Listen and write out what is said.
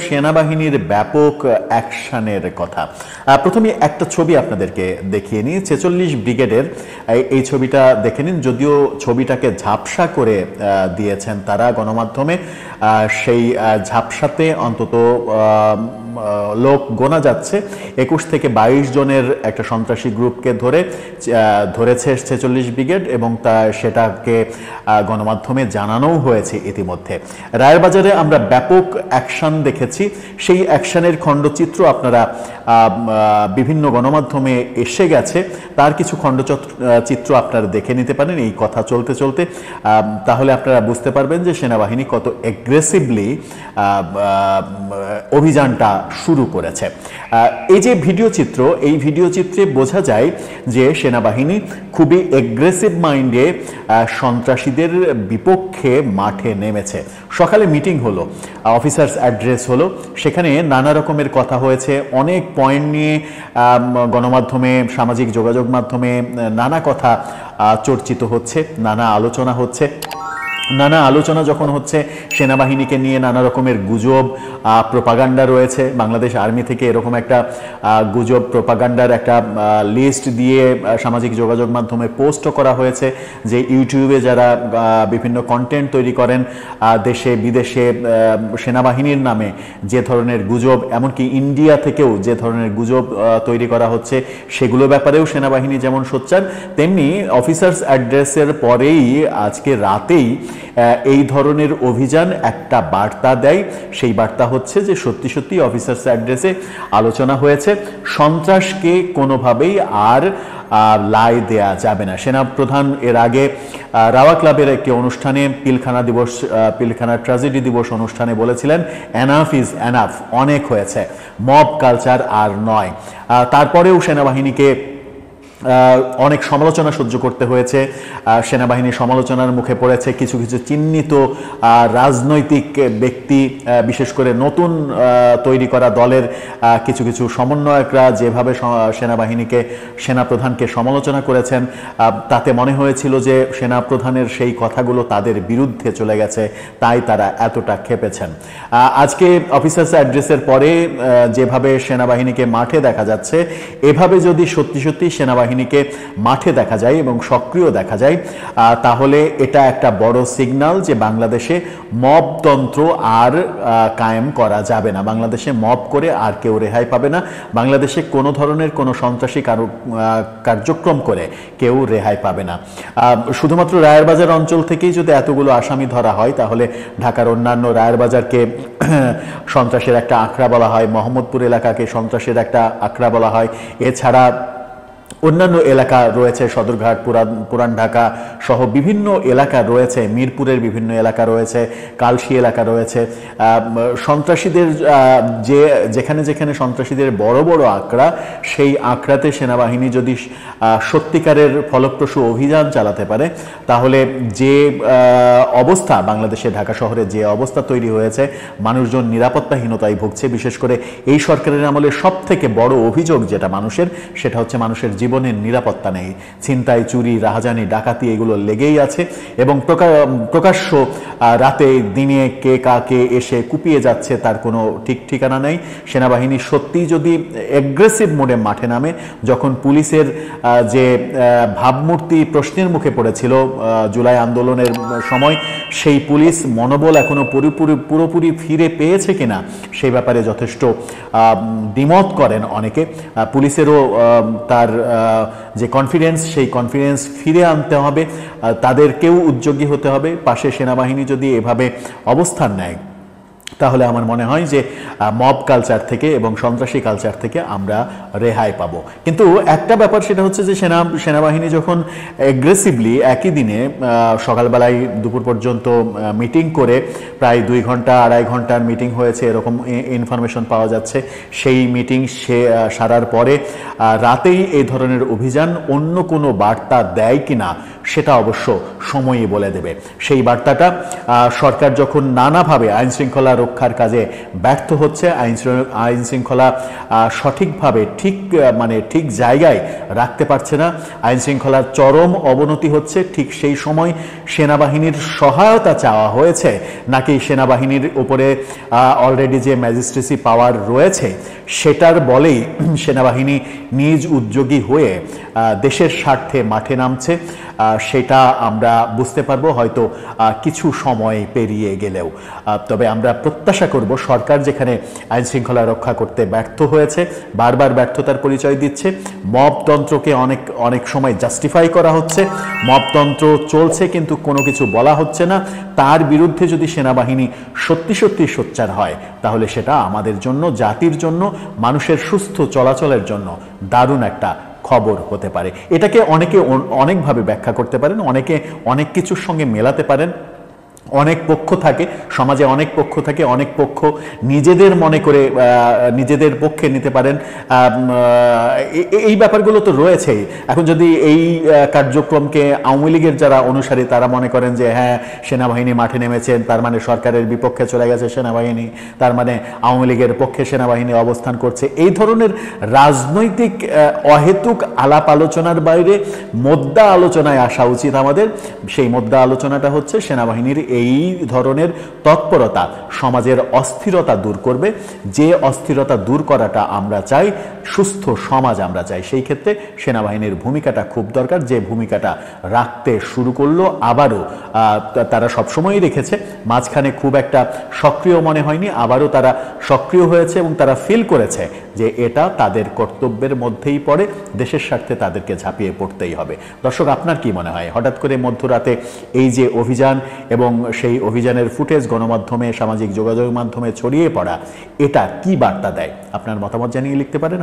সেনাবাহিনীর ব্যাপক অ্যাকশনের কথা। প্রথমে একটা ছবি আপনাদেরকে দেখিয়ে নিই, ৪৬ ব্রিগেডের এই ছবিটা দেখে নিন। যদিও ছবিটাকে ঝাপসা করে দিয়েছেন তারা গণমাধ্যমে, সেই ঝাপসাতে অন্তত লোক গোনা যাচ্ছে ২১ থেকে ২২ জনের একটা সন্ত্রাসী গ্রুপকে ধরেছে ৪৬ ব্রিগেড, এবং সেটাকে গণমাধ্যমে জানানোও হয়েছে ইতিমধ্যে। রায়েরবাজারে আমরা ব্যাপক অ্যাকশন দেখেছি, সেই অ্যাকশনের খণ্ডচিত্র আপনারা বিভিন্ন গণমাধ্যমে এসে গেছে, তার কিছু খণ্ডচিত্র আপনারা দেখে নিতে পারেন এই কথা চলতে চলতে। তাহলে আপনারা বুঝতে পারবেন যে সেনাবাহিনী কত এগ্রেসিভলি অভিযানটা শুরু করেছে। এই যে ভিডিও চিত্র, এই ভিডিও চিত্রে বোঝা যায় যে সেনাবাহিনী খুবই এগ্রেসিভ মাইন্ডে সন্ত্রাসীদের বিপক্ষে মাঠে নেমেছে। সকালে মিটিং হলো, অফিসার্স অ্যাড্রেস হলো, সেখানে নানা রকমের কথা হয়েছে, অনেক পয়েন্ট নিয়ে গণমাধ্যমে, সামাজিক যোগাযোগ মাধ্যমে নানা কথা চর্চিত হচ্ছে, নানা আলোচনা হচ্ছে। নানা আলোচনা যখন হচ্ছে, সেনাবাহিনীকে নিয়ে নানা রকমের গুজব প্রোপাগান্ডা রয়েছে। বাংলাদেশ আর্মি থেকে এরকম একটা গুজব প্রোপাগান্ডার একটা লিস্ট দিয়ে সামাজিক যোগাযোগ মাধ্যমে পোস্টও করা হয়েছে যে ইউটিউবে যারা বিভিন্ন কন্টেন্ট তৈরি করেন দেশে বিদেশে সেনাবাহিনীর নামে যে ধরনের গুজব, এমনকি ইন্ডিয়া থেকেও যে ধরনের গুজব তৈরি করা হচ্ছে, সেগুলো ব্যাপারেও সেনাবাহিনী যেমন সোচ্চার, তেমনি অফিসার্স অ্যাড্রেসের পরেই আজকে রাতেই এই ধরনের অভিযান একটা বার্তা দেয়। সেই বার্তা হচ্ছে যে সত্যি সত্যি অফিসার্স অ্যাড্রেসে আলোচনা হয়েছে, সন্ত্রাসকে কোনোভাবেই আর লাই দেয়া যাবে না। সেনাপ্রধান এর আগে রাওয়া ক্লাবের একটি অনুষ্ঠানে পিলখানা ট্র্যাজেডি দিবস অনুষ্ঠানে বলেছিলেন, এনাফ ইজ এনাফ, অনেক হয়েছে, মব কালচার আর নয়। তারপরেও সেনাবাহিনীকে অনেক সমালোচনা সহ্য করতে হয়েছে। সেনাবাহিনী সমালোচনার মুখে পড়েছে কিছু কিছু চিহ্নিত রাজনৈতিক ব্যক্তি, বিশেষ করে নতুন তৈরি করা দলের কিছু কিছু সমন্বয়করা যেভাবে সেনাপ্রধানকে সমালোচনা করেছেন, তাতে মনে হয়েছিল যে সেনাপ্রধানের সেই কথাগুলো তাদের বিরুদ্ধে চলে গেছে, তাই তারা এতটা ক্ষেপেছেন। আজকে অফিসার্স অ্যাড্রেসের পরে যেভাবে সেনাবাহিনীকে মাঠে দেখা যাচ্ছে, এভাবে যদি সত্যি সত্যি সেনাবাহিনীকে মাঠে দেখা যায় এবং সক্রিয় দেখা যায়, তাহলে এটা একটা বড় সিগন্যাল যে বাংলাদেশে মবতন্ত্র আর কায়েম করা যাবে না। বাংলাদেশে মব করে আর কেউ রেহাই পাবে না। বাংলাদেশে কোনো ধরনের কোনো সন্ত্রাসী কার্যক্রম করে কেউ রেহাই পাবে না। শুধুমাত্র রায়েরবাজার অঞ্চল থেকেই যদি এতগুলো আসামি ধরা হয়, তাহলে ঢাকার অন্যান্য রায়েরবাজারকে সন্ত্রাসের একটা আখড়া বলা হয়, মোহাম্মদপুর এলাকাকে সন্ত্রাসের একটা আখড়া বলা হয়। এছাড়া অন্যান্য এলাকা রয়েছে, সদরঘাট, পুরান ঢাকা সহ বিভিন্ন এলাকা রয়েছে, মিরপুরের বিভিন্ন এলাকা রয়েছে, কালশি এলাকা রয়েছে। সন্ত্রাসীদের যেখানে যেখানে সন্ত্রাসীদের বড় বড় আঁকড়া, সেই আঁকড়াতে সেনাবাহিনী যদি সত্যিকারের ফলপ্রসূ অভিযান চালাতে পারে, তাহলে যে অবস্থা বাংলাদেশে ঢাকা শহরে যে অবস্থা তৈরি হয়েছে, মানুষজন নিরাপত্তাহীনতায় ভুগছে। বিশেষ করে এই সরকারের আমলে সব থেকে বড় অভিযোগ যেটা মানুষের, সেটা হচ্ছে মানুষের জীবনের নিরাপত্তা নেই। ছিনতাই, চুরি, রাহাজানি, ডাকাতি এগুলো লেগেই আছে, এবং প্রকাশ্য রাতে দিনে কে কাকে এসে কুপিয়ে যাচ্ছে তার কোনো ঠিক ঠিকানা নেই। সেনাবাহিনী সত্যিই যদি এগ্রেসিভ মোডে মাঠে নামে, যখন পুলিশের যে ভাবমূর্তি প্রশ্নের মুখে পড়েছিল জুলাই আন্দোলনের সময়, সেই পুলিশ মনোবল এখনো পুরোপুরি ফিরে পেয়েছে কিনা সেই ব্যাপারে যথেষ্ট দ্বিমত করেন অনেকে। পুলিশেরও তার যে কনফিডেন্স, সেই কনফিডেন্স ফিরে আনতে হবে, তাদেরকেও উদ্যোগী হতে হবে। পাশে সেনাবাহিনী যদি এভাবে অবস্থান নেয়, তাহলে আমার মনে হয় যে মব কালচার থেকে এবং সন্ত্রাসী কালচার থেকে আমরা রেহাই পাবো। কিন্তু একটা ব্যাপার সেটা হচ্ছে যে সেনাবাহিনী যখন এগ্রেসিভলি একই দিনে সকালবেলায় দুপুর পর্যন্ত মিটিং করে, প্রায় 2 ঘন্টা 2.5 ঘন্টার মিটিং হয়েছে এরকম ইনফরমেশন পাওয়া যাচ্ছে, সেই মিটিং সারার পরে রাতেই এই ধরনের অভিযান অন্য কোনো বার্তা দেয় কিনা সেটা অবশ্য সময়ই বলে দেবে। সেই বার্তাটা সরকার যখন নানাভাবে আইন শৃঙ্খলা রক্ষার কাজে ব্যর্থ হচ্ছে, আইন শৃঙ্খলা সঠিকভাবে ঠিক জায়গায় রাখতে পারছে না, আইন শৃঙ্খলার চরম অবনতি হচ্ছে, ঠিক সেই সময় সেনাবাহিনীর সহায়তা চাওয়া হয়েছে নাকি সেনাবাহিনীর উপরে অলরেডি যে ম্যাজিস্ট্রেসি পাওয়ার রয়েছে সেটার বলেই সেনাবাহিনী নিজ উদ্যোগী হয়ে দেশের স্বার্থে মাঠে নামছে, সেটা আমরা বুঝতে পারবো হয়তো কিছু সময় পেরিয়ে গেলেও। তবে আমরা প্রত্যাশা করব সরকার যেখানে আইন শৃঙ্খলা রক্ষা করতে ব্যর্থ হয়েছে, বারবার ব্যর্থতার পরিচয় দিচ্ছে, মবতন্ত্রকে অনেক সময় জাস্টিফাই করা হচ্ছে, মবতন্ত্র চলছে কিন্তু কোনো কিছু বলা হচ্ছে না, তার বিরুদ্ধে যদি সেনাবাহিনী সত্যি সত্যি সোচ্চার হয় তাহলে সেটা আমাদের জন্য, জাতির জন্য, মানুষের সুস্থ চলাচলের জন্য দারুণ একটা খবর হতে পারে। এটাকে অনেকে অনেকভাবে ব্যাখ্যা করতে পারেন, অনেকে অনেক কিছুর সঙ্গে মেলাতে পারেন। অনেক পক্ষ থাকে সমাজে, অনেক পক্ষ থাকে, অনেক পক্ষ নিজেদের মনে করে নিজেদের পক্ষে নিতে পারেন। এই ব্যাপারগুলো তো রয়েছেই। এখন যদি এই কার্যক্রমকে আওয়ামী লীগের যারা অনুসারী তারা মনে করেন যে হ্যাঁ সেনাবাহিনী মাঠে নেমেছেন তার মানে সরকারের বিপক্ষে চলে গেছে সেনাবাহিনী, তার মানে আওয়ামী লীগের পক্ষে সেনাবাহিনী অবস্থান করছে, এই ধরনের রাজনৈতিক অহেতুক আলাপ আলোচনার বাইরে মোদ্দা আলোচনায় আসা উচিত আমাদের। সেই মোদ্দা আলোচনাটা হচ্ছে সেনাবাহিনীর এই ধরনের তৎপরতা সমাজের অস্থিরতা দূর করবে। যে অস্থিরতা দূর করাটা আমরা চাই, সুস্থ সমাজ আমরা চাই, সেই ক্ষেত্রে সেনাবাহিনীর ভূমিকাটা খুব দরকার। যে ভূমিকাটা রাখতে শুরু করলো, আবারও তারা সবসময়ই রেখেছে, মাঝখানে খুব একটা সক্রিয় মনে হয়নি, আবারও তারা সক্রিয় হয়েছে এবং তারা ফিল করেছে যে এটা তাদের কর্তব্যের মধ্যেই পড়ে, দেশের স্বার্থে তাদেরকে ঝাঁপিয়ে পড়তেই হবে। দর্শক, আপনার কি মনে হয় হঠাৎ করে মধ্যরাতে এই যে অভিযান এবং সেই অভিযানের ফুটেজ গণমাধ্যমে, সামাজিক যোগাযোগ মাধ্যমে ছড়িয়ে পড়া, এটা কি বার্তা দেয়? আপনার মতামত জানিয়ে লিখতে পারেন।